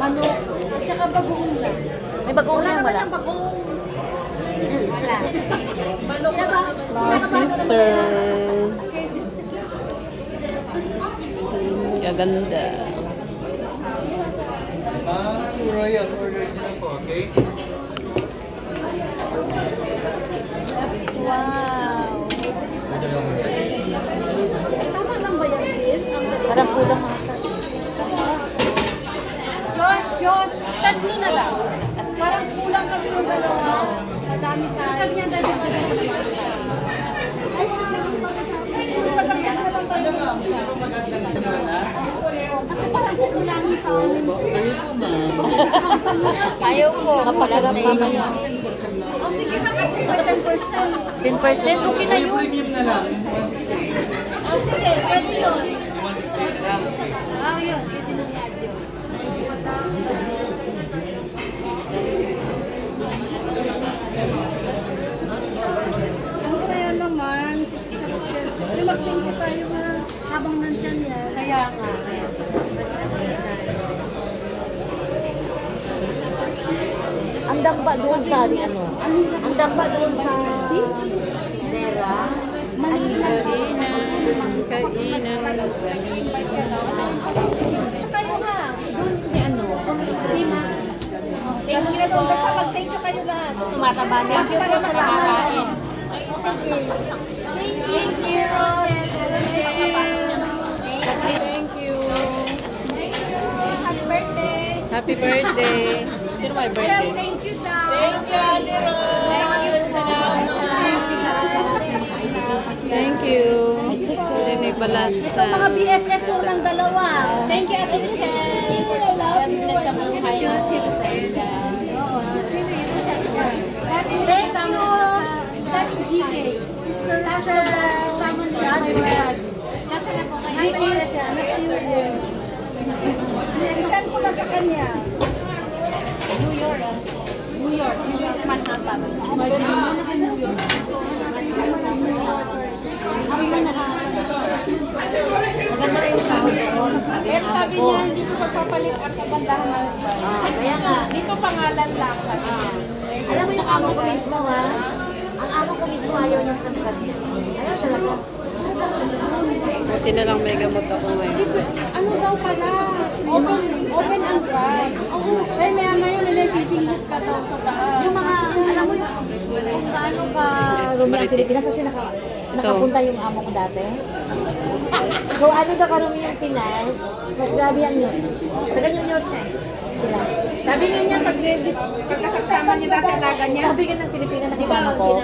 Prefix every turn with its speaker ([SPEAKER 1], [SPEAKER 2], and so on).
[SPEAKER 1] ano, at saka bagoong lang.
[SPEAKER 2] May bagoong lang wala?
[SPEAKER 1] Wala.
[SPEAKER 2] Sister. Gaganda.
[SPEAKER 3] Royal order din po, okay?
[SPEAKER 1] Wow. Tama lang ba yan, Sil?
[SPEAKER 2] Parang kulang ata.
[SPEAKER 1] Josh, tatlo na lang. Parang kulang kasi yung dalawa. Madami tayo. Sabi niya dahil kasi parang kukulangin sa amin.
[SPEAKER 3] Kayo po, ma'am.
[SPEAKER 2] Ayaw ko. Kapasarap naman yan.
[SPEAKER 1] O sige, at least may 10%.
[SPEAKER 2] 10%? Okay na
[SPEAKER 3] Yung
[SPEAKER 2] yun.
[SPEAKER 3] premium na lang, yung 168.
[SPEAKER 1] O sige, pwede yun.
[SPEAKER 3] Yung 168 na lang.
[SPEAKER 1] Yun. Ang saya naman, Sister Rochelle. Reluctant ko tayo na habang nandyan yan. Kaya nga.
[SPEAKER 2] Andam pa doon sa ano? Andam pa doon sa Nera. Kainan.
[SPEAKER 1] Tayo nga.
[SPEAKER 2] Doon di ano?
[SPEAKER 1] Di ma. Thank you po. Basta mag-thank you kayo lahat.
[SPEAKER 2] Tumataba. Thank you po sa nakakain.
[SPEAKER 1] Thank you.
[SPEAKER 2] Thank you.
[SPEAKER 1] Happy birthday.
[SPEAKER 2] Happy birthday. Sino my birthday?
[SPEAKER 1] Thank you, Dad. Thank you, Ate Ron. Thank you.
[SPEAKER 2] Thank you. Hindi pala sa...
[SPEAKER 1] Mga BFF po ng dalawa.
[SPEAKER 2] Thank you, Ate Michelle. God bless sa buhay mo.
[SPEAKER 1] Thank you. Daddy GK. Sister Rachel. Kasama ni Daddy Brad. Nasa na po kayo? Nasa iyo siya. Nasa iyo yun. Isend ko na sa kanya.
[SPEAKER 2] New York. New York. New York, Manhattan. New York. Maganda rin yung sahod doon.
[SPEAKER 1] Pero sabi niya, hindi ko magpapalit at kagandahan na ito.
[SPEAKER 2] Kaya nga.
[SPEAKER 1] Dito pangalan lang.
[SPEAKER 2] Alam mo yung amo ko mismo, ha? Ang amo ko mismo ayaw niya sa kapatid. Ayaw talaga. Buti na lang may gamot ako ngayon.
[SPEAKER 1] Ano daw pala? Open and dry. Oo. Kaya maya-maya may nasisinghot ka daw sa taas.
[SPEAKER 2] Yung mga, alam mo, kung gaano ka rumi ang Pilipinas kasi nakapunta yung amo ko dati. Kung ano ka karumi yung Pinas, mas grabe yan yun. Taga New York siya sila.
[SPEAKER 1] Sabi nga niya, pagkasasama niya dati alaga niya.
[SPEAKER 2] Sabi nga ng Pilipinas, nakisama ko,